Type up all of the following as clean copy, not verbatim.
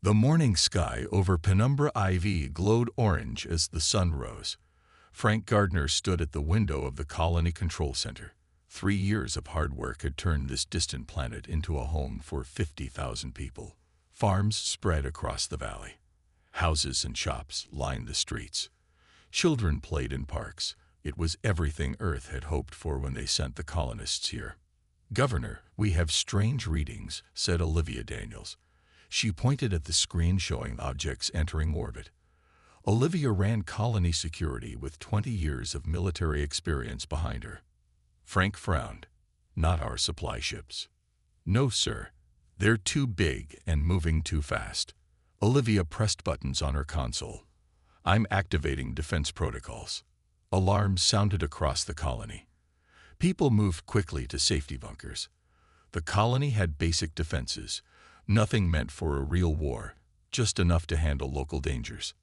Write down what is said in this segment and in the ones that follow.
The morning sky over Penumbra IV glowed orange as the sun rose. Frank Gardner stood at the window of the Colony Control Center. 3 years of hard work had turned this distant planet into a home for 50,000 people. Farms spread across the valley. Houses and shops lined the streets. Children played in parks. It was everything Earth had hoped for when they sent the colonists here. "Governor, we have strange readings," said Olivia Daniels. She pointed at the screen showing objects entering orbit. Olivia ran colony security with 20 years of military experience behind her. Frank frowned. "Not our supply ships." "No, sir. They're too big and moving too fast." Olivia pressed buttons on her console. "I'm activating defense protocols." Alarms sounded across the colony. People moved quickly to safety bunkers. The colony had basic defenses, nothing meant for a real war, just enough to handle local dangers.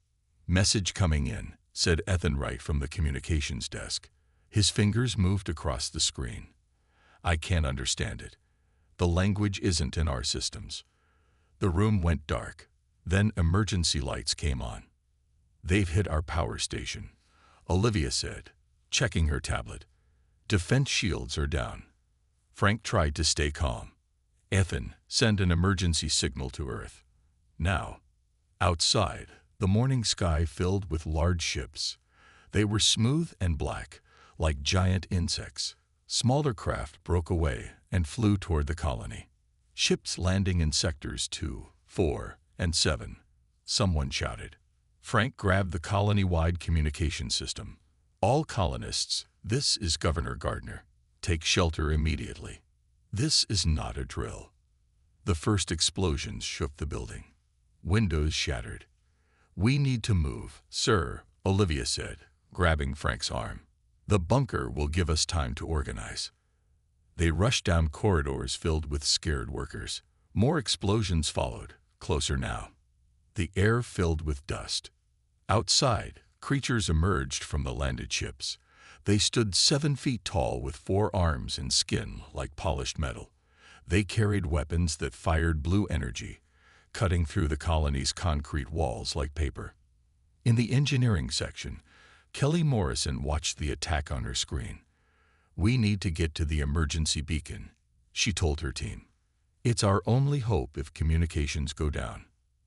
"Message coming in," said Ethan Wright from the communications desk. His fingers moved across the screen. "I can't understand it. The language isn't in our systems." The room went dark. Then emergency lights came on. "They've hit our power station," Olivia said, checking her tablet. "Defense shields are down." Frank tried to stay calm. "Ethan, send an emergency signal to Earth. Now." Outside, the morning sky filled with large ships. They were smooth and black, like giant insects. Smaller craft broke away and flew toward the colony. Ships landing in sectors 2, 4, and 7. Someone shouted. Frank grabbed the colony-wide communication system. "All colonists, this is Governor Gardner. Take shelter immediately. This is not a drill." The first explosions shook the building. Windows shattered. "We need to move, sir," Olivia said, grabbing Frank's arm. "The bunker will give us time to organize." They rushed down corridors filled with scared workers. More explosions followed, closer now. The air filled with dust. Outside, creatures emerged from the landed ships. They stood 7 feet tall with 4 arms and skin like polished metal. They carried weapons that fired blue energy, cutting through the colony's concrete walls like paper. In the engineering section, Kelly Morrison watched the attack on her screen. "We need to get to the emergency beacon," she told her team. "It's our only hope if communications go down."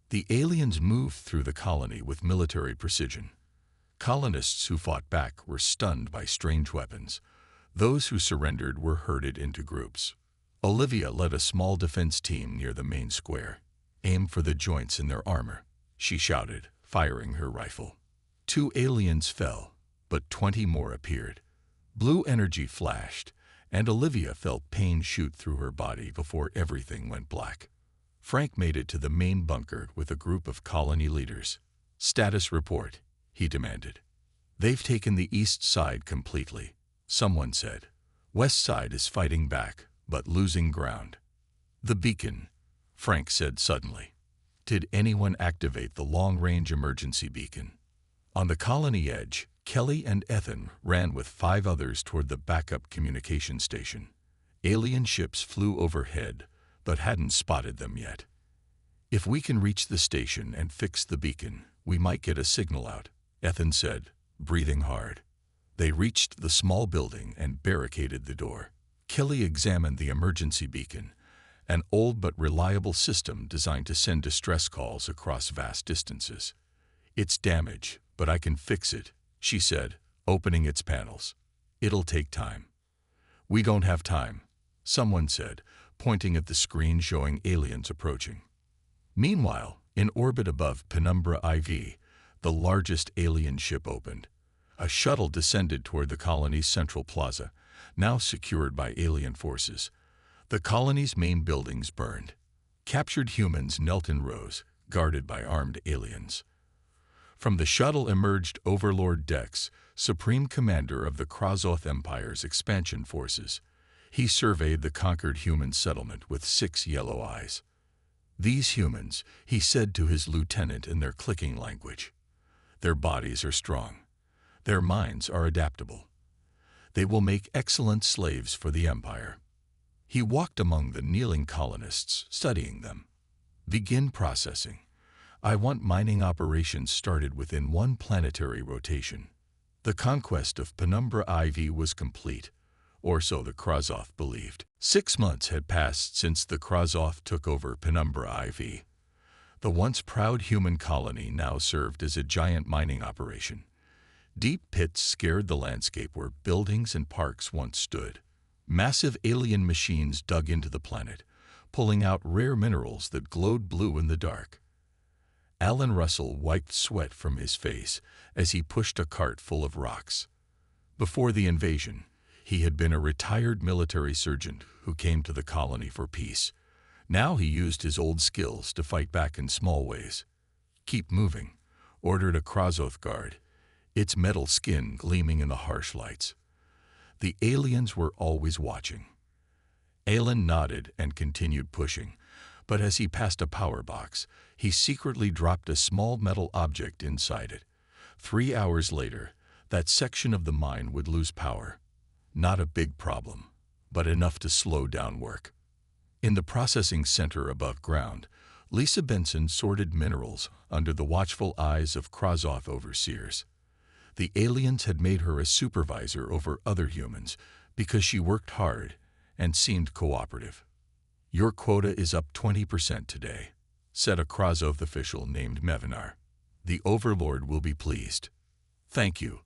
The aliens moved through the colony with military precision. Colonists who fought back were stunned by strange weapons. Those who surrendered were herded into groups. Olivia led a small defense team near the main square. "Aim for the joints in their armor," she shouted, firing her rifle. 2 aliens fell, but 20 more appeared. Blue energy flashed, and Olivia felt pain shoot through her body before everything went black. Frank made it to the main bunker with a group of colony leaders. "Status report," he demanded. "They've taken the east side completely," someone said. "West side is fighting back, but losing ground." "The beacon," Frank said suddenly. "Did anyone activate the long-range emergency beacon?" On the colony edge, Kelly and Ethan ran with 5 others toward the backup communication station. Alien ships flew overhead, but hadn't spotted them yet. "If we can reach the station and fix the beacon, we might get a signal out," Ethan said, breathing hard. They reached the small building and barricaded the door. Kelly examined the emergency beacon, an old but reliable system designed to send distress calls across vast distances. "It's damaged, but I can fix it," she said, opening its panels. "It'll take time." "We don't have time," someone said, pointing at the screen showing aliens approaching. Meanwhile, in orbit above Penumbra IV, the largest alien ship opened. A shuttle descended toward the colony's central plaza, now secured by alien forces. The colony's main buildings burned. Captured humans knelt in rows, guarded by armed aliens. From the shuttle emerged Overlord Dex, Supreme Commander of the Krazoth Empire's expansion forces. He surveyed the conquered human settlement with 6 yellow eyes. "These humans," he said to his lieutenant in their clicking language. "Their bodies are strong. Their minds are adaptable. They will make excellent slaves for the Empire." He walked among the kneeling colonists, studying them. "Begin processing. I want mining operations started within one planetary rotation. The conquest of Penumbra IV was complete, or so the Krasov believed. 6 months had passed since the Krasov took over Penumbra IV. The once proud human colony now served as a giant mining operation. Deep pits scared the landscape where buildings and parks once stood. Massive alien machines dug into the planet, pulling out rare minerals that glowed blue in the dark. Alan Russell wiped sweat from his face as he pushed a cart full of rocks. Before the invasion, he had been a retired military surgeon who came to the colony for peace. Now he used his old skills to fight back in small ways. "Keep moving," ordered a Krasov guard, its metal skin gleaming in the harsh lights. The aliens were always watching. Alan nodded and continued pushing, but as he passed a power box, he secretly dropped a small metal object inside it. 3 hours later, that section of the mine would lose power. Not a big problem, but enough to slow down work. In the processing center above ground, Lisa Benson sorted minerals under the watchful eyes of Krasov overseers. The aliens had made her a supervisor over other humans because she worked hard and seemed cooperative. "Your quota is up 20% today," said a Krasov official named Mevinar. "The Overlord will be pleased." "Thank you,"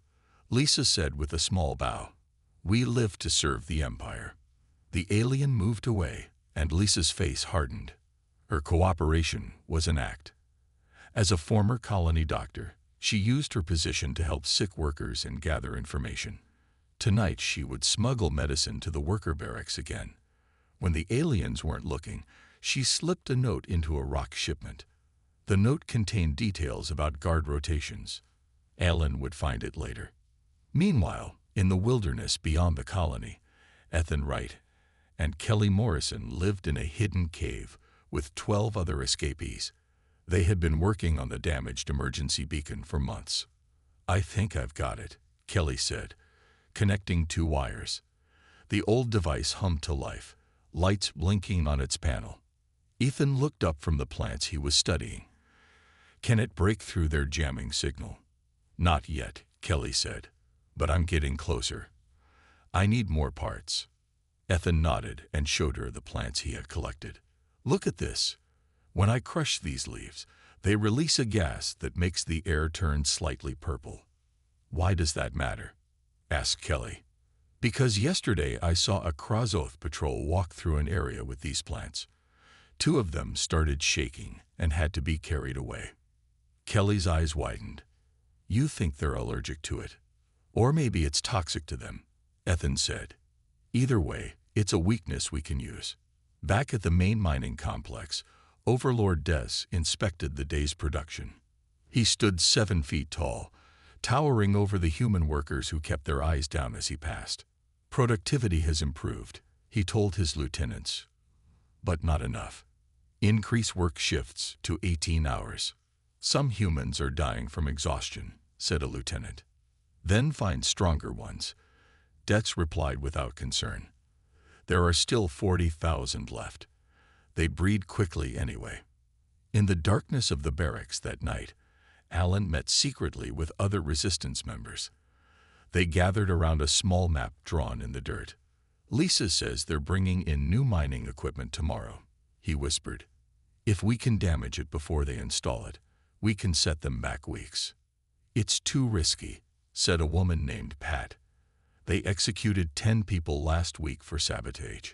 Lisa said with a small bow. "We live to serve the Empire." The alien moved away, and Lisa's face hardened. Her cooperation was an act. As a former colony doctor, she used her position to help sick workers and gather information. Tonight she would smuggle medicine to the worker barracks again. When the aliens weren't looking, she slipped a note into a rock shipment. The note contained details about guard rotations. Alan would find it later. Meanwhile, in the wilderness beyond the colony, Ethan Wright and Kelly Morrison lived in a hidden cave with 12 other escapees. They had been working on the damaged emergency beacon for months. "I think I've got it," Kelly said, connecting 2 wires. The old device hummed to life, lights blinking on its panel. Ethan looked up from the plants he was studying. "Can it break through their jamming signal?" "Not yet," Kelly said, "but I'm getting closer. I need more parts." Ethan nodded and showed her the plants he had collected. "Look at this. When I crush these leaves, they release a gas that makes the air turn slightly purple." "Why does that matter?" asked Kelly. "Because yesterday I saw a Krasov patrol walk through an area with these plants. 2 of them started shaking and had to be carried away." Kelly's eyes widened. "You think they're allergic to it? Or maybe it's toxic to them," Ethan said. "Either way, it's a weakness we can use." Back at the main mining complex, Overlord Des inspected the day's production. He stood 7 feet tall, towering over the human workers who kept their eyes down as he passed. "Productivity has improved," he told his lieutenants. "But not enough. Increase work shifts to 18 hours. Some humans are dying from exhaustion," said a lieutenant. "Then find stronger ones," Detz replied without concern. "There are still 40,000 left. They breed quickly anyway." In the darkness of the barracks that night, Alan met secretly with other resistance members. They gathered around a small map drawn in the dirt. "Lisa says they're bringing in new mining equipment tomorrow," he whispered. "If we can damage it before they install it, we can set them back weeks." "It's too risky," said a woman named Pat. "They executed 10 people last week for sabotage.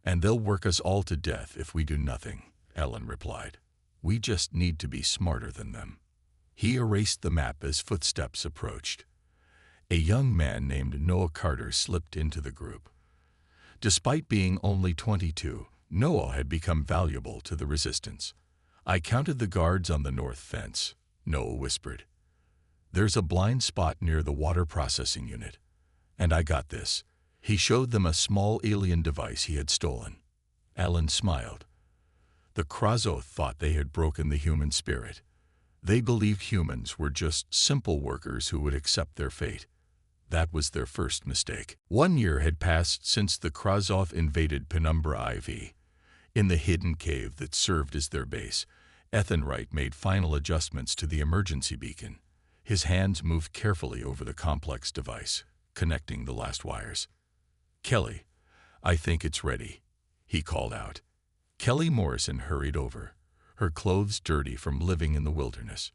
And they'll work us all to death if we do nothing," Alan replied. "We just need to be smarter than them." He erased the map as footsteps approached. A young man named Noah Carter slipped into the group. Despite being only 22, Noah had become valuable to the resistance. "I counted the guards on the north fence," Noah whispered. "There's a blind spot near the water processing unit. And I got this." He showed them a small alien device he had stolen. Alan smiled. The Krasov thought they had broken the human spirit. They believed humans were just simple workers who would accept their fate. That was their first mistake. 1 year had passed since the Krasov invaded Penumbra IV. In the hidden cave that served as their base, Ethan Wright made final adjustments to the emergency beacon. His hands moved carefully over the complex device, connecting the last wires. "Kelly, I think it's ready," he called out. Kelly Morrison hurried over, her clothes dirty from living in the wilderness.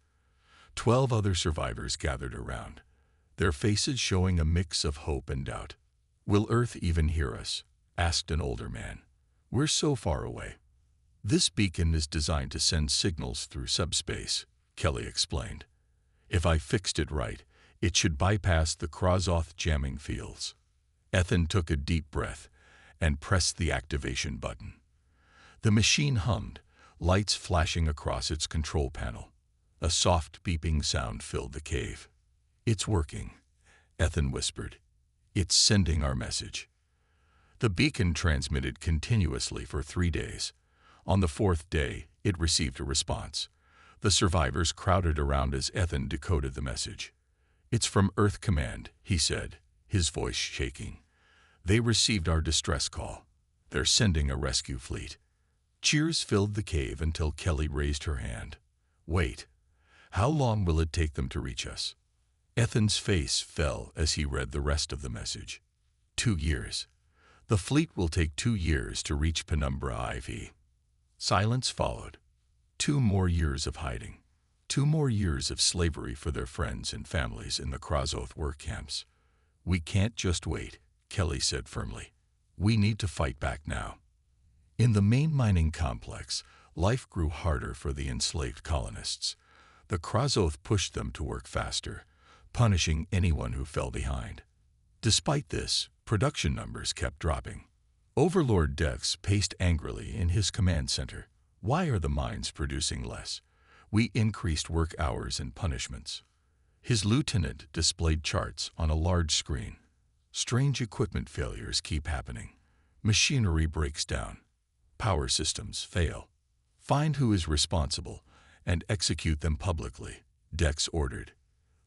12 other survivors gathered around, their faces showing a mix of hope and doubt. "Will Earth even hear us?" asked an older man. "We're so far away." "This beacon is designed to send signals through subspace," Kelly explained. "If I fixed it right, it should bypass the Krazoth jamming fields." Ethan took a deep breath and pressed the activation button. The machine hummed, lights flashing across its control panel. A soft beeping sound filled the cave. "It's working," Ethan whispered. "It's sending our message." The beacon transmitted continuously for 3 days. On the 4th day, it received a response. The survivors crowded around as Ethan decoded the message. "It's from Earth Command," he said, his voice shaking. "They received our distress call. They're sending a rescue fleet." Cheers filled the cave until Kelly raised her hand. "Wait. How long will it take them to reach us?" Ethan's face fell as he read the rest of the message. 2 years. The fleet will take 2 years to reach Penumbra IV. Silence followed. 2 more years of hiding. 2 more years of slavery for their friends and families in the Krazoth work camps. "We can't just wait," Kelly said firmly. "We need to fight back now." In the main mining complex, life grew harder for the enslaved colonists. The Krazoth pushed them to work faster, punishing anyone who fell behind. Despite this, production numbers kept dropping. Overlord Dex paced angrily in his command center. "Why are the mines producing less? We increased work hours and punishments." His lieutenant displayed charts on a large screen. "Strange equipment failures keep happening. Machinery breaks down. Power systems fail. Find who is responsible and execute them publicly," Dex ordered.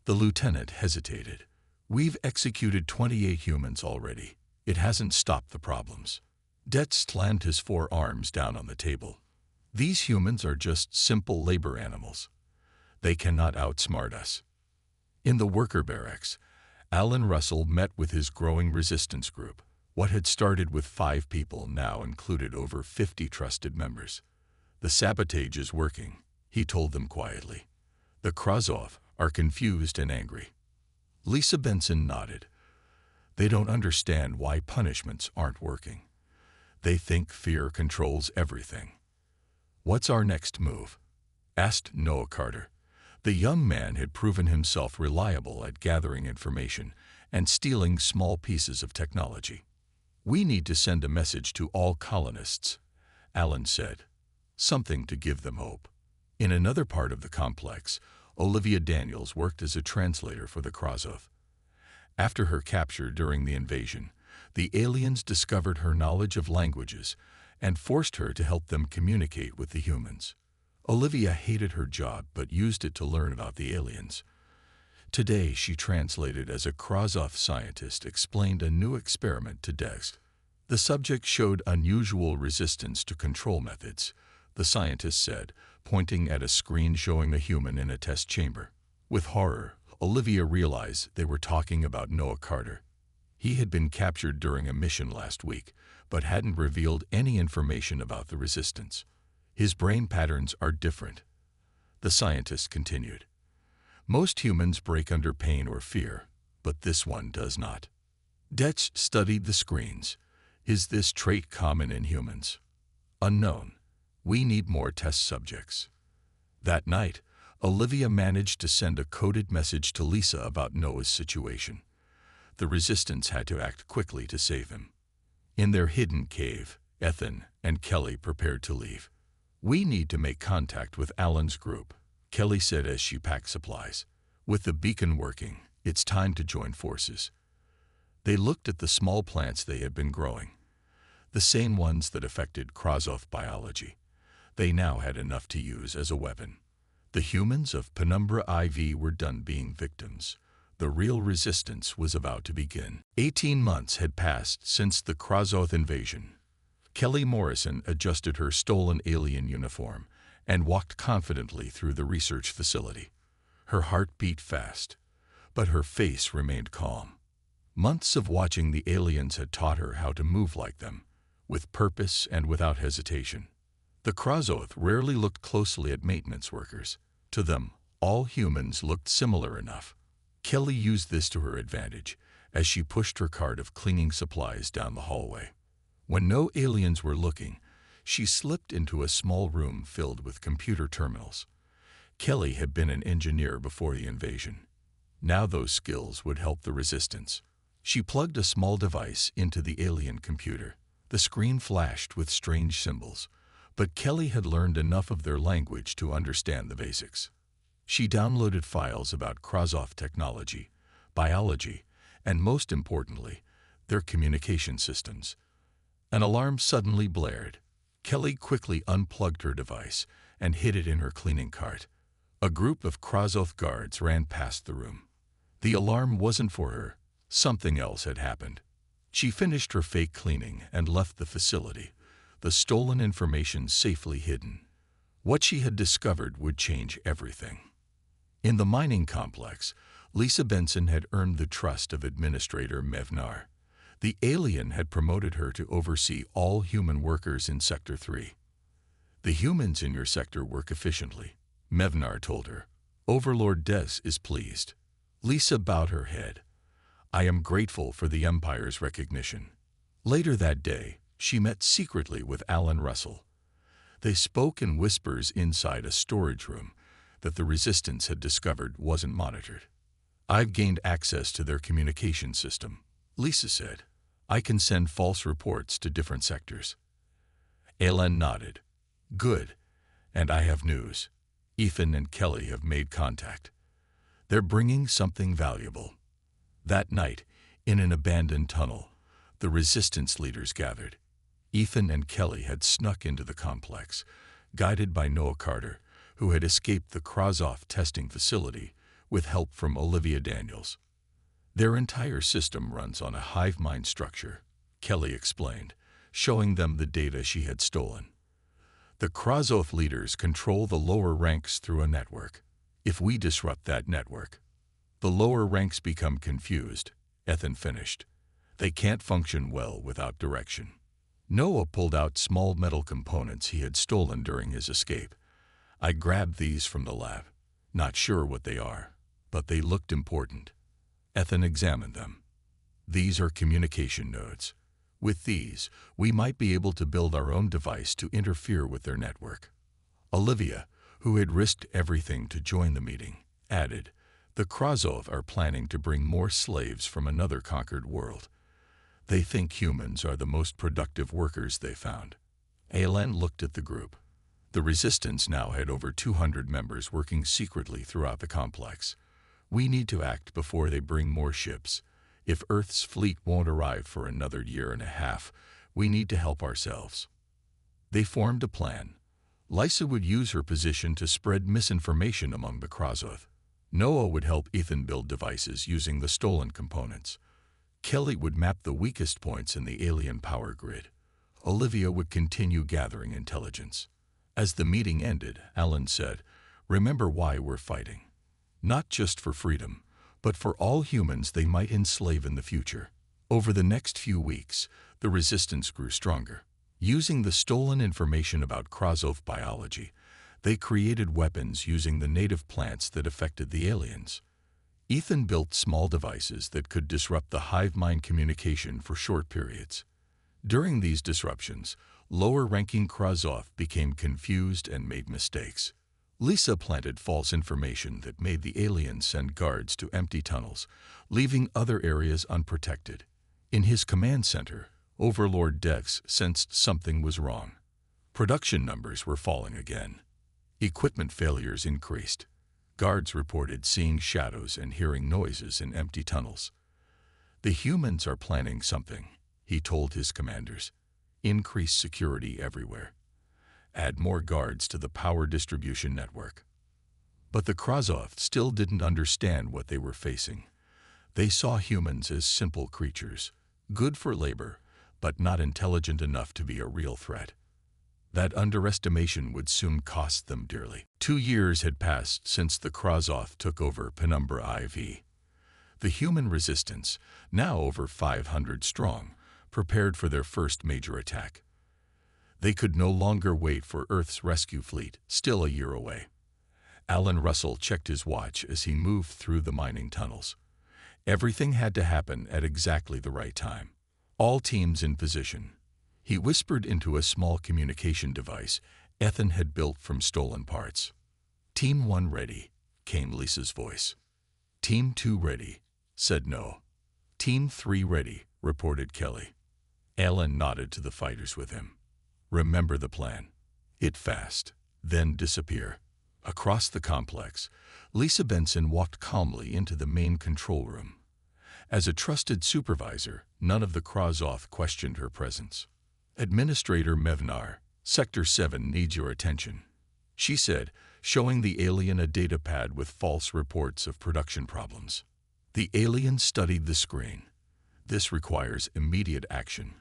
The lieutenant hesitated. "We've executed 28 humans already. It hasn't stopped the problems." Dex slammed his 4 arms down on the table. "These humans are just simple labor animals. They cannot outsmart us." In the worker barracks, Alan Russell met with his growing resistance group. What had started with 5 people now included over 50 trusted members. "The sabotage is working," he told them quietly. "The Krazoth are confused and angry." Lisa Benson nodded. "They don't understand why punishments aren't working. They think fear controls everything." "What's our next move?" asked Noah Carter. The young man had proven himself reliable at gathering information and stealing small pieces of technology. "We need to send a message to all colonists," Alan said. "Something to give them hope." In another part of the complex, Olivia Daniels worked as a translator for the Krazoth. After her capture during the invasion, the aliens discovered her knowledge of languages and forced her to help them communicate with the humans. Olivia hated her job but used it to learn about the aliens. Today, she translated as a Krazoth scientist explained a new experiment to Dex. The subject showed unusual resistance to control methods, the scientist said, pointing at a screen showing a human in a test chamber. With horror, Olivia realized they were talking about Noah Carter. He had been captured during a mission last week, but hadn't revealed any information about the resistance. "His brain patterns are different," the scientist continued. "Most humans break under pain or fear, but this one does not." Dex studied the screens. "Is this trait common in humans?" "Unknown. We need more test subjects." That night, Olivia managed to send a coded message to Lisa about Noah's situation. The resistance had to act quickly to save him. In their hidden cave, Ethan and Kelly prepared to leave. "We need to make contact with Alan's group," Kelly said as she packed supplies. "With the beacon working, it's time to join forces." They looked at the small plants they had been growing, the same ones that affected Krazoth biology. They now had enough to use as a weapon. The humans of Penumbra IV were done being victims. The real resistance was about to begin. 18 months had passed since the Krazoth invasion. Kelly Morrison adjusted her stolen alien uniform and walked confidently through the research facility. Her heart beat fast, but her face remained calm. Months of watching the aliens had taught her how to move like them, with purpose and without hesitation. The Krazoth rarely looked closely at maintenance workers. To them, all humans looked similar enough. Kelly used this to her advantage as she pushed her cart of cleaning supplies down the hallway. When no aliens were looking, she slipped into a small room filled with computer terminals. Kelly had been an engineer before the invasion. Now those skills would help the resistance. She plugged a small device into the alien computer. The screen flashed with strange symbols, but Kelly had learned enough of their language to understand the basics. She downloaded files about Krazoth technology, biology, and most importantly, their communication systems. An alarm suddenly blared. Kelly quickly unplugged her device and hid it in her cleaning cart. A group of Krazoth guards ran past the room. The alarm wasn't for her. Something else had happened. She finished her fake cleaning and left the facility, the stolen information safely hidden. What she had discovered would change everything. In the mining complex, Lisa Benson had earned the trust of Administrator Mevnar. The alien had promoted her to oversee all human workers in Sector 3. The humans in your sector work efficiently, Mevnar told her. Overlord Des is pleased. Lisa bowed her head. I am grateful for the Empire's recognition. Later that day, she met secretly with Alan Russell. They spoke in whispers inside a storage room that the Resistance had discovered wasn't monitored. I've gained access to their communication system, Lisa said. I can send false reports to different sectors. Alan nodded. Good. And I have news. Ethan and Kelly have made contact. They're bringing something valuable. That night, in an abandoned tunnel, the Resistance leaders gathered. Ethan and Kelly had snuck into the complex, guided by Noah Carter, who had escaped the Krazoth testing facility with help from Olivia Daniels. Their entire system runs on a hive mind structure, Kelly explained, showing them the data she had stolen. The Krazoth leaders control the lower ranks through a network. If we disrupt that network, the lower ranks become confused, Ethan finished. They can't function well without direction. Noah pulled out small metal components he had stolen during his escape. I grabbed these from the lab. Not sure what they are, but they looked important. Ethan examined them. These are communication nodes. With these, we might be able to build our own device to interfere with their network. Olivia, who had risked everything to join the meeting, added, the Krazoth are planning to bring more slaves from another conquered world. They think humans are the most productive workers they found. Alan looked at the group. The Resistance now had over 200 members working secretly throughout the complex. We need to act before they bring more ships. If Earth's fleet won't arrive for another year and a half, we need to help ourselves. They formed a plan. Lisa would use her position to spread misinformation among the Krazoth. Noah would help Ethan build devices using the stolen components. Kelly would map the weakest points in the alien power grid. Olivia would continue gathering intelligence. As the meeting ended, Alan said, remember why we're fighting. Not just for freedom, but for all humans they might enslave in the future. Over the next few weeks, the Resistance grew stronger. Using the stolen information about Krazoth biology, they created weapons using the native plants that affected the aliens. Ethan built small devices that could disrupt the hive mind communication for short periods. During these disruptions, lower-ranking Krazoth became confused and made mistakes. Lisa planted false information that made the aliens send guards to empty tunnels, leaving other areas unprotected. In his command center, Overlord Dex sensed something was wrong. Production numbers were falling again. Equipment failures increased. Guards reported seeing shadows and hearing noises in empty tunnels. The humans are planning something, he told his commanders. Increase security everywhere. Add more guards to the power distribution network. But the Krazoth still didn't understand what they were facing. They saw humans as simple creatures, good for labor, but not intelligent enough to be a real threat. That underestimation would soon cost them dearly. 2 years had passed since the Krazoth took over Penumbra IV. The human resistance, now over 500 strong, prepared for their first major attack. They could no longer wait for Earth's rescue fleet, still a year away. Alan Russell checked his watch as he moved through the mining tunnels. Everything had to happen at exactly the right time. All teams in position. He whispered into a small communication device Ethan had built from stolen parts. Team 1 ready, came Lisa's voice. Team 2 ready, said No. Team 3 ready, reported Kelly. Alan nodded to the fighters with him. Remember the plan. Hit fast, then disappear. Across the complex, Lisa Benson walked calmly into the main control room. As a trusted supervisor, none of the Krazoth questioned her presence. Administrator Mevnar, Sector 7 needs your attention, she said, showing the alien a data pad with false reports of production problems. The alien studied the screen. This requires immediate action.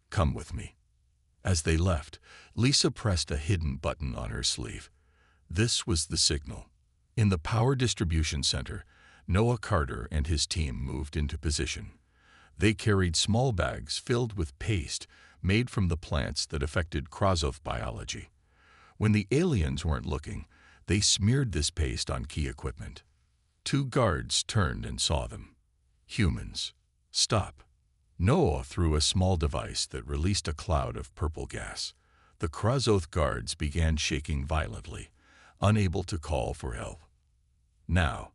Come with me. As they left, Lisa pressed a hidden button on her sleeve. This was the signal. In the power distribution center, Noah Carter and his team moved into position. They carried small bags filled with paste made from the plants that affected Krazoth biology. When the aliens weren't looking, they smeared this paste on key equipment. 2 guards turned and saw them. Humans. Stop. Noah threw a small device that released a cloud of purple gas. The Krazoth guards began shaking violently, unable to call for help. Now,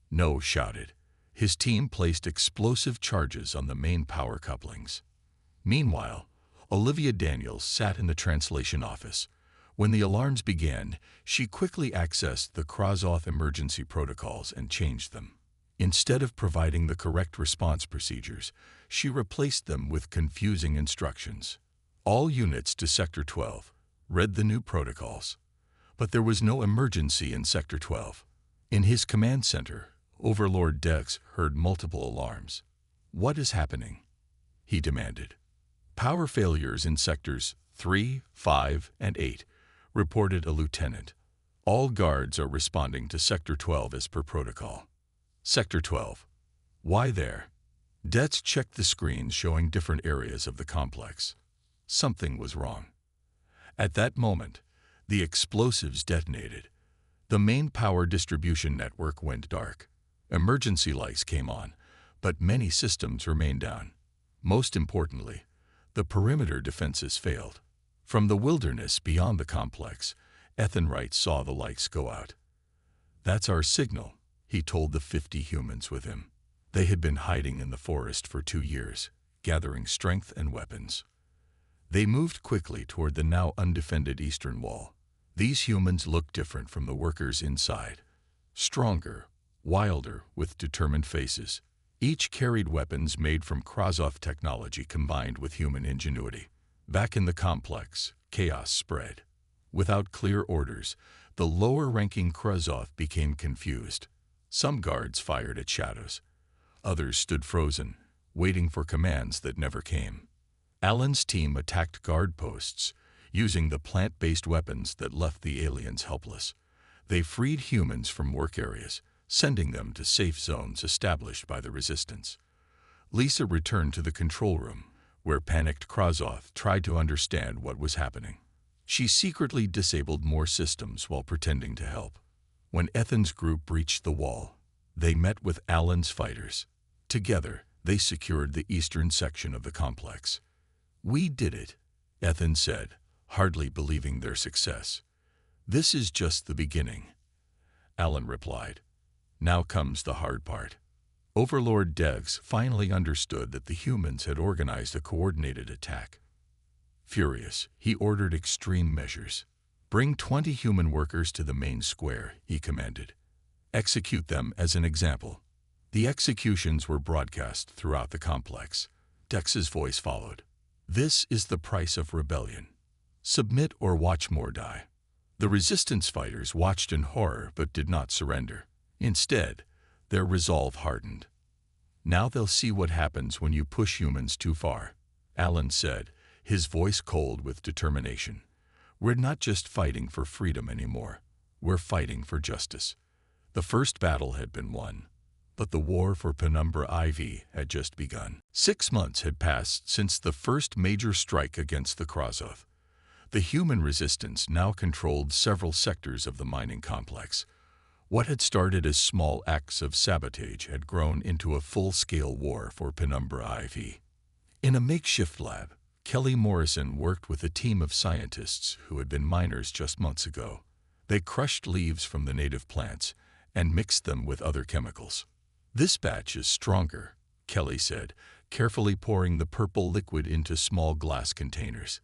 Noah shouted. His team placed explosive charges on the main power couplings. Meanwhile, Olivia Daniels sat in the translation office. When the alarms began, she quickly accessed the Krazoth emergency protocols and changed them. Instead of providing the correct response procedures, she replaced them with confusing instructions. All units to Sector 12 read the new protocols. But there was no emergency in Sector 12. In his command center, Overlord Dex heard multiple alarms. What is happening? He demanded. Power failures in Sectors 3, 5, and 8, reported a lieutenant. All guards are responding to Sector 12 as per protocol. Sector 12. Why there? Dex checked the screens showing different areas of the complex. Something was wrong. At that moment, the explosives detonated. The main power distribution network went dark. Emergency lights came on, but many systems remained down. Most importantly, the perimeter defenses failed. From the wilderness beyond the complex, Ethan Wright saw the lights go out. That's our signal, he told the 50 humans with him. They had been hiding in the forest for 2 years, gathering strength and weapons. They moved quickly toward the now undefended eastern wall. These humans looked different from the workers inside. Stronger, wilder, with determined faces. Each carried weapons made from Krazoth technology combined with human ingenuity. Back in the complex, chaos spread. Without clear orders, the lower-ranking Krazoth became confused. Some guards fired at shadows. Others stood frozen, waiting for commands that never came. Alan's team attacked guard posts, using the plant-based weapons that left the aliens helpless. They freed humans from work areas, sending them to safe zones established by the resistance. Lisa returned to the control room, where panicked Krazoth tried to understand what was happening. She secretly disabled more systems while pretending to help. When Ethan's group breached the wall, they met with Alan's fighters. Together, they secured the eastern section of the complex. We did it, Ethan said, hardly believing their success. This is just the beginning, Alan replied. Now comes the hard part. Overlord Dex finally understood that the humans had organized a coordinated attack. Furious, he ordered extreme measures. Bring 20 human workers to the main square, he commanded. Execute them as an example. The executions were broadcast throughout the complex. Dex's voice followed. This is the price of rebellion. Submit or watch more die. The resistance fighters watched in horror but did not surrender. Instead, their resolve hardened. Now they'll see what happens when you push humans too far, Alan said, his voice cold with determination. We're not just fighting for freedom anymore. We're fighting for justice. The first battle had been won, but the war for Penumbra IV had just begun. 6 months had passed since the first major strike against the Krazoth. The human resistance now controlled several sectors of the mining complex. What had started as small acts of sabotage had grown into a full-scale war for Penumbra IV. In a makeshift lab, Kelly Morrison worked with a team of scientists who had been miners just months ago. They crushed leaves from the native plants and mixed them with other chemicals. "This batch is stronger," Kelly said, carefully pouring the purple liquid into small glass containers.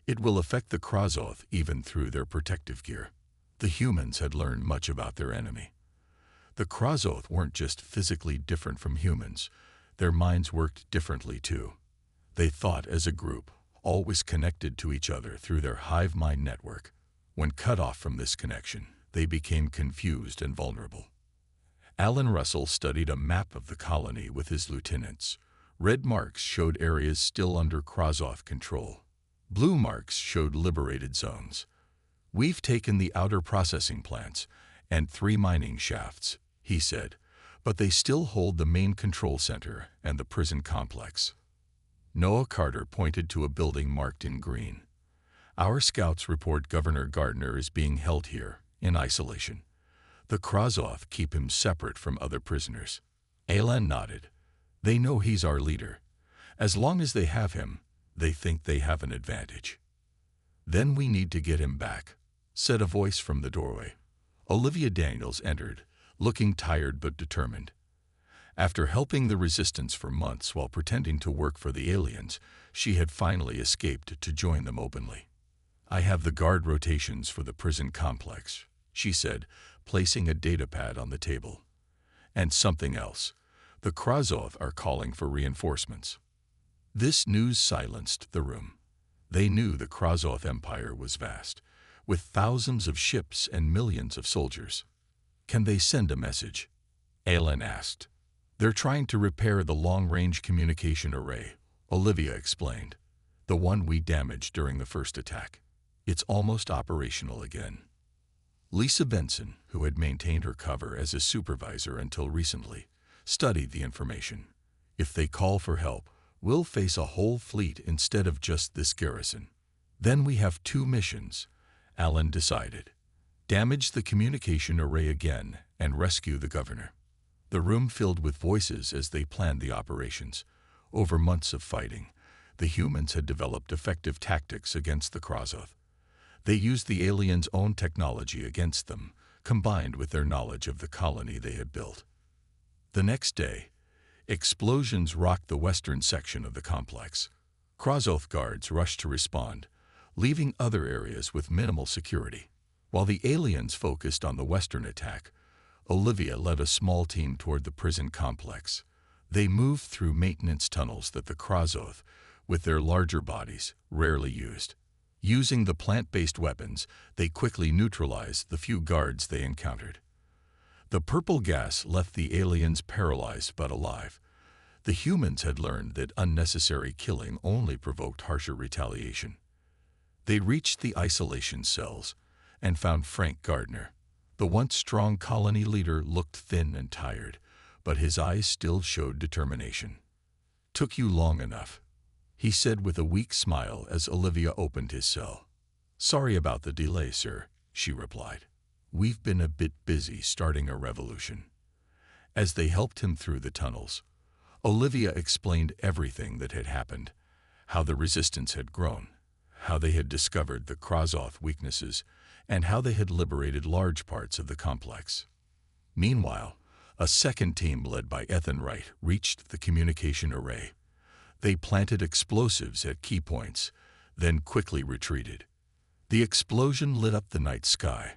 "It will affect the Krazoth even through their protective gear." The humans had learned much about their enemy. The Krazoth weren't just physically different from humans. Their minds worked differently too. They thought as a group, always connected to each other through their hive mind network. When cut off from this connection, they became confused and vulnerable. Alan Russell studied a map of the colony with his lieutenants. Red marks showed areas still under Krazoth control. Blue marks showed liberated zones. "We've taken the outer processing plants and 3 mining shafts," he said, "but they still hold the main control center and the prison complex." Noah Carter pointed to a building marked in green. "Our scouts report Governor Gardner is being held here, in isolation. The Krazoth keep him separate from other prisoners." Alan nodded. "They know he's our leader. As long as they have him, they think they have an advantage." "Then we need to get him back," said a voice from the doorway. Olivia Daniels entered, looking tired but determined. After helping the resistance for months while pretending to work for the aliens, she had finally escaped to join them openly. "I have the guard rotations for the prison complex," she said, placing a datapad on the table. "And something else. The Krazoth are calling for reinforcements." This news silenced the room. They knew the Krazoth Empire was vast, with thousands of ships and millions of soldiers. "Can they send a message?" Alan asked. "They're trying to repair the long-range communication array," Olivia explained. "The one we damaged during the first attack. It's almost operational again." Lisa Benson, who had maintained her cover as a supervisor until recently, studied the information. "If they call for help, we'll face a whole fleet instead of just this garrison. Then we have 2 missions," Alan decided. "Damage the communication array again and rescue the governor." The room filled with voices as they planned the operations. Over months of fighting, the humans had developed effective tactics against the Krazoth. They used the aliens' own technology against them, combined with their knowledge of the colony they had built. The next day, explosions rocked the western section of the complex. Krazoth guards rushed to respond, leaving other areas with minimal security. While the aliens focused on the western attack, Olivia led a small team toward the prison complex. They moved through maintenance tunnels that the Krazoth, with their larger bodies, rarely used. Using the plant-based weapons, they quickly neutralized the few guards they encountered. The purple gas left the aliens paralyzed but alive. The humans had learned that unnecessary killing only provoked harsher retaliation. They reached the isolation cells and found Frank Gardner. The once strong colony leader looked thin and tired, but his eyes still showed determination. "Took you long enough," he said with a weak smile as Olivia opened his cell. "Sorry about the delay, sir," she replied. "We've been a bit busy starting a revolution." As they helped him through the tunnels, Olivia explained everything that had happened, how the resistance had grown, how they had discovered the Krazoth weaknesses, and how they had liberated large parts of the complex. Meanwhile, a second team led by Ethan Wright reached the communication array. They planted explosives at key points, then quickly retreated. The explosion lit up the night sky.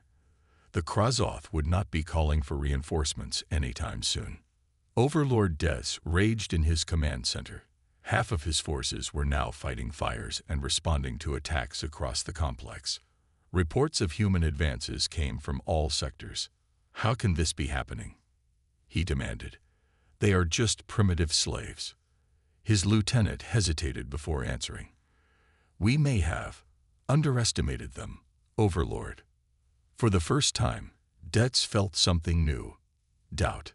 The Krazoth would not be calling for reinforcements anytime soon. Overlord Des raged in his command center. Half of his forces were now fighting fires and responding to attacks across the complex. Reports of human advances came from all sectors. "How can this be happening?" he demanded. "They are just primitive slaves." His lieutenant hesitated before answering. "We may have underestimated them, Overlord. For the first time, Dets felt something new: doubt.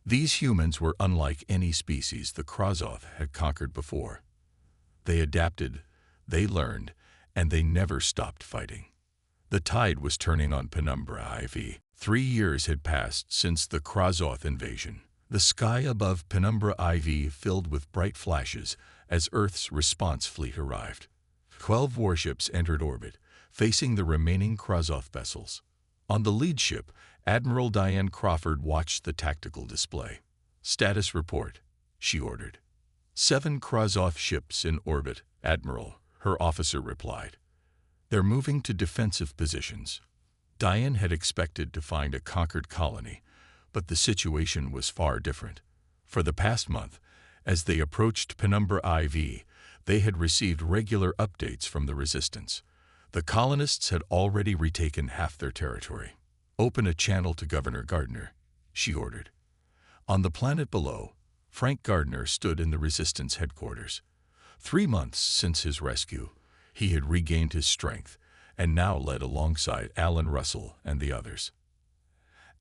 These humans were unlike any species the Krazoth had conquered before. They adapted, they learned, and they never stopped fighting. The tide was turning on Penumbra IV. 3 years had passed since the Krazoth invasion. The sky above Penumbra IV filled with bright flashes as Earth's response fleet arrived. 12 warships entered orbit, facing the remaining Krazoth vessels. On the lead ship, Admiral Diane Crawford watched the tactical display. "Status report," she ordered. 7 Krazoth ships in orbit, Admiral, her officer replied. "They're moving to defensive positions." Diane had expected to find a conquered colony, but the situation was far different. For the past month, as they approached Penumbra IV, they had received regular updates from the Resistance. The colonists had already retaken half their territory. "Open a channel to Governor Gardner," she ordered. On the planet below, Frank Gardner stood in the Resistance headquarters. 3 months since his rescue, he had regained his strength and now led alongside Alan Russell and the others.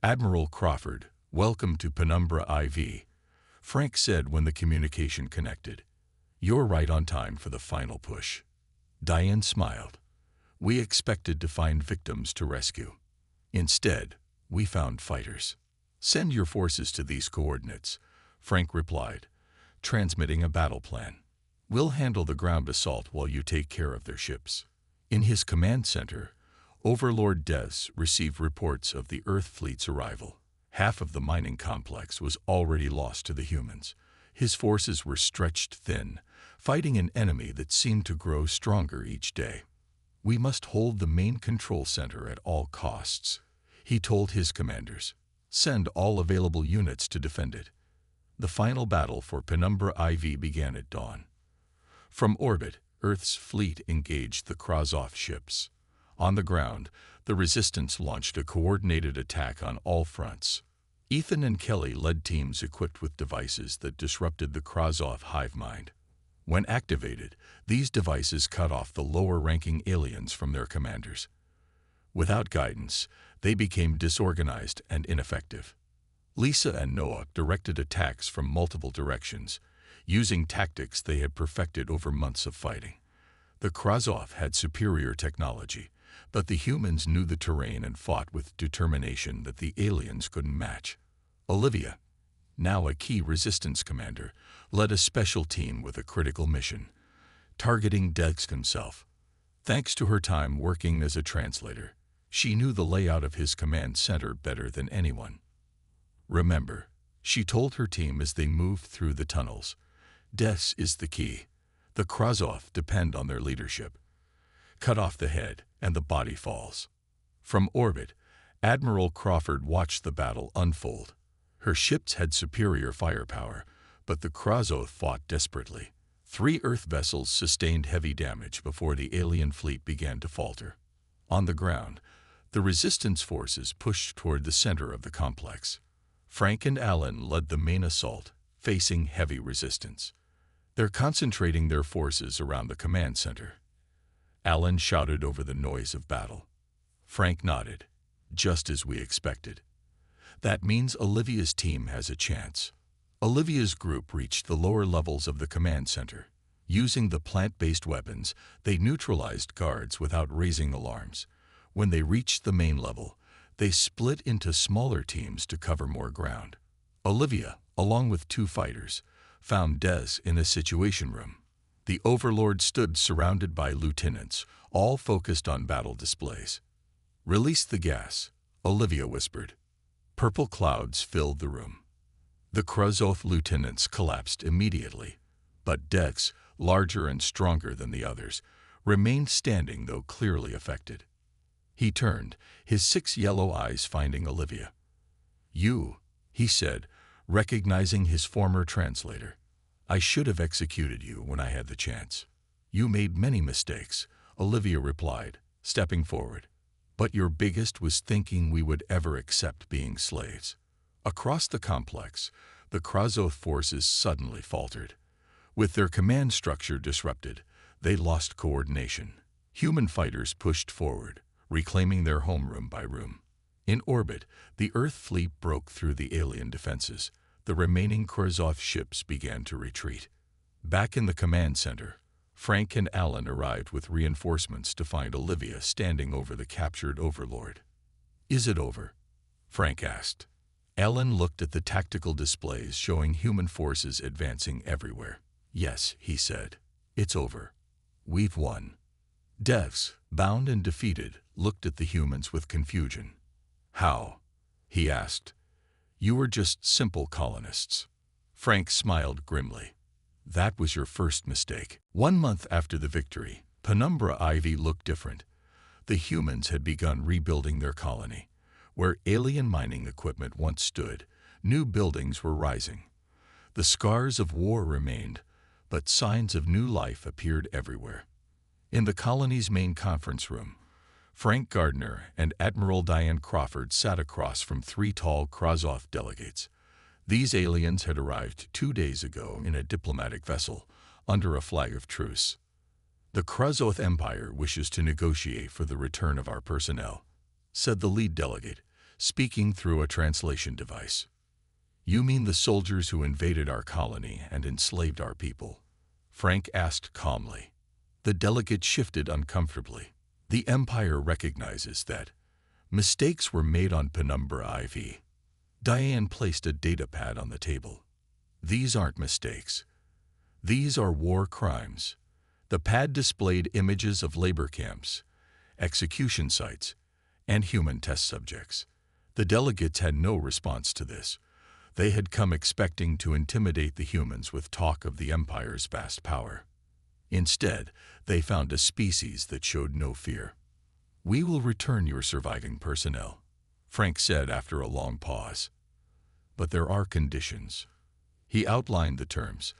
"Admiral Crawford, welcome to Penumbra IV," Frank said when the communication connected. "You're right on time for the final push." Diane smiled. "We expected to find victims to rescue. Instead, we found fighters." "Send your forces to these coordinates," Frank replied, transmitting a battle plan. "We'll handle the ground assault while you take care of their ships." In his command center, Overlord Des received reports of the Earth fleet's arrival. Half of the mining complex was already lost to the humans. His forces were stretched thin, fighting an enemy that seemed to grow stronger each day. "We must hold the main control center at all costs," he told his commanders. "Send all available units to defend it." The final battle for Penumbra IV began at dawn. From orbit, Earth's fleet engaged the Krazoth ships. On the ground, the Resistance launched a coordinated attack on all fronts. Ethan and Kelly led teams equipped with devices that disrupted the Krazoth hive mind. When activated, these devices cut off the lower-ranking aliens from their commanders. Without guidance, they became disorganized and ineffective. Lisa and Noah directed attacks from multiple directions, using tactics they had perfected over months of fighting. The Krazoth had superior technology, but the humans knew the terrain and fought with determination that the aliens couldn't match. Olivia, now a key Resistance commander, led a special team with a critical mission, targeting Dex himself. Thanks to her time working as a translator, she knew the layout of his command center better than anyone. "Remember," she told her team as they moved through the tunnels, "Des is the key. The Krazoth depend on their leadership. Cut off the head, and the body falls." From orbit, Admiral Crawford watched the battle unfold. Her ships had superior firepower, but the Krazoth fought desperately. 3 Earth vessels sustained heavy damage before the alien fleet began to falter. On the ground, the Resistance forces pushed toward the center of the complex. Frank and Alan led the main assault, facing heavy resistance. "They're concentrating their forces around the command center." Alan shouted over the noise of battle. Frank nodded. "Just as we expected." "That means Olivia's team has a chance." Olivia's group reached the lower levels of the command center. Using the plant-based weapons, they neutralized guards without raising alarms. When they reached the main level, they split into smaller teams to cover more ground. Olivia, along with 2 fighters, found Des in a situation room. The Overlord stood surrounded by lieutenants, all focused on battle displays. "Release the gas," Olivia whispered. Purple clouds filled the room. The Krazoth lieutenants collapsed immediately, but Dex, larger and stronger than the others, remained standing though clearly affected. He turned, his 6 yellow eyes finding Olivia. "You," he said, recognizing his former translator. "I should have executed you when I had the chance." "You made many mistakes," Olivia replied, stepping forward. "But your biggest was thinking we would ever accept being slaves." Across the complex, the Krazoth forces suddenly faltered. With their command structure disrupted, they lost coordination. Human fighters pushed forward, reclaiming their home room by room. In orbit, the Earth fleet broke through the alien defenses. The remaining Krasov ships began to retreat. Back in the command center, Frank and Alan arrived with reinforcements to find Olivia standing over the captured Overlord. "Is it over?" Frank asked. Alan looked at the tactical displays showing human forces advancing everywhere. "Yes," he said. "It's over. We've won." Devs, bound and defeated, looked at the humans with confusion. "How?" he asked. "You were just simple colonists." Frank smiled grimly. "That was your first mistake." 1 month after the victory, Penumbra IV looked different. The humans had begun rebuilding their colony. Where alien mining equipment once stood, new buildings were rising. The scars of war remained, but signs of new life appeared everywhere. In the colony's main conference room, Frank Gardner and Admiral Diane Crawford sat across from 3 tall Krasov delegates. These aliens had arrived 2 days ago in a diplomatic vessel, under a flag of truce. "The Krasov Empire wishes to negotiate for the return of our personnel," said the lead delegate, speaking through a translation device. "You mean the soldiers who invaded our colony and enslaved our people?" Frank asked calmly. The delegate shifted uncomfortably. "The Empire recognizes that mistakes were made on Penumbra IV." Diane placed a data pad on the table. "These aren't mistakes. These are war crimes." The pad displayed images of labor camps, execution sites, and human test subjects. The delegates had no response to this. They had come expecting to intimidate the humans with talk of the Empire's vast power. Instead, they found a species that showed no fear. "We will return your surviving personnel," Frank said after a long pause. "But there are conditions." He outlined the terms: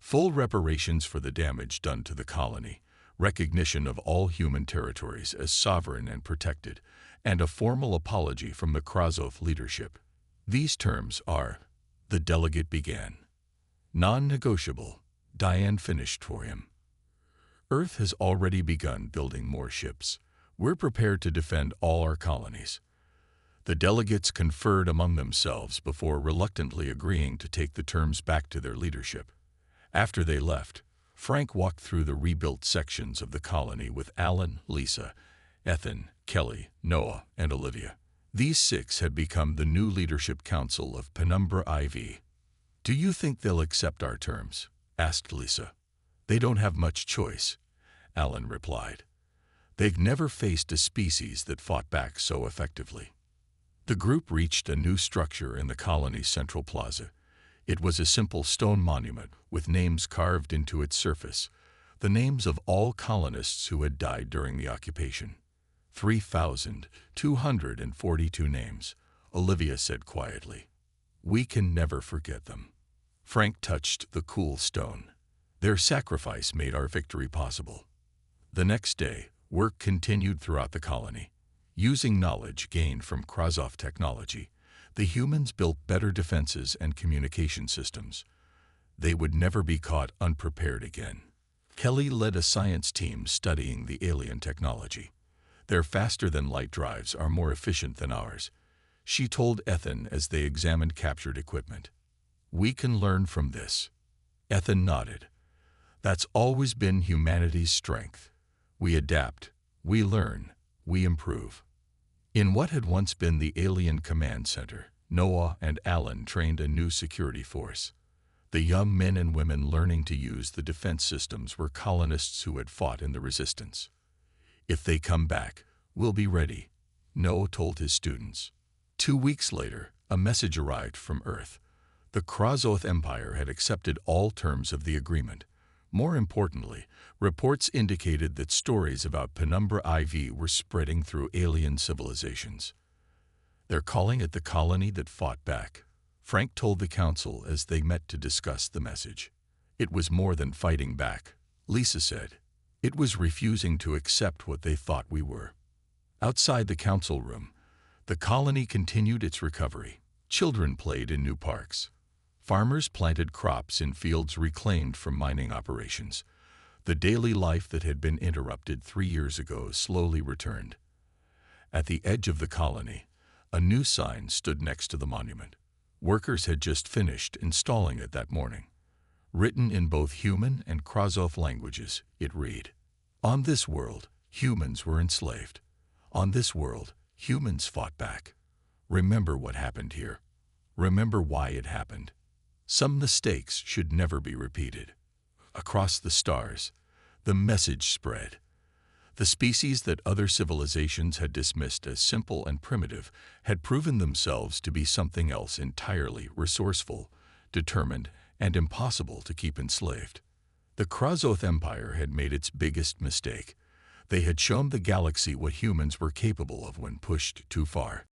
full reparations for the damage done to the colony, recognition of all human territories as sovereign and protected, and a formal apology from the Krasov leadership. "These terms are," the delegate began. "Non-negotiable," Diane finished for him. "Earth has already begun building more ships. We're prepared to defend all our colonies." The delegates conferred among themselves before reluctantly agreeing to take the terms back to their leadership. After they left, Frank walked through the rebuilt sections of the colony with Alan, Lisa, Ethan, Kelly, Noah, and Olivia. These 6 had become the new leadership council of Penumbra IV. "Do you think they'll accept our terms?" asked Lisa. "They don't have much choice," Alan replied. "They've never faced a species that fought back so effectively." The group reached a new structure in the colony's central plaza. It was a simple stone monument with names carved into its surface, the names of all colonists who had died during the occupation. 3,242 names, Olivia said quietly. "We can never forget them." Frank touched the cool stone. "Their sacrifice made our victory possible." The next day, work continued throughout the colony. Using knowledge gained from Krasov technology, the humans built better defenses and communication systems. They would never be caught unprepared again. Kelly led a science team studying the alien technology. "Their faster-than-light drives are more efficient than ours," she told Ethan as they examined captured equipment. "We can learn from this." Ethan nodded. "That's always been humanity's strength. We adapt, we learn, we improve." In what had once been the alien command center, Noah and Alan trained a new security force. The young men and women learning to use the defense systems were colonists who had fought in the resistance. "If they come back, we'll be ready," Noah told his students. 2 weeks later, a message arrived from Earth. The Krasov Empire had accepted all terms of the agreement. More importantly, reports indicated that stories about Penumbra IV were spreading through alien civilizations. "They're calling it the colony that fought back," Frank told the council as they met to discuss the message. "It was more than fighting back," Lisa said. "It was refusing to accept what they thought we were." Outside the council room, the colony continued its recovery. Children played in new parks. Farmers planted crops in fields reclaimed from mining operations. The daily life that had been interrupted 3 years ago slowly returned. At the edge of the colony, a new sign stood next to the monument. Workers had just finished installing it that morning. Written in both human and Krasov languages, it read, "On this world, humans were enslaved. On this world, humans fought back. Remember what happened here. Remember why it happened. Some mistakes should never be repeated." Across the stars, the message spread. The species that other civilizations had dismissed as simple and primitive had proven themselves to be something else entirely: resourceful, determined, and impossible to keep enslaved. The Krasov Empire had made its biggest mistake. They had shown the galaxy what humans were capable of when pushed too far.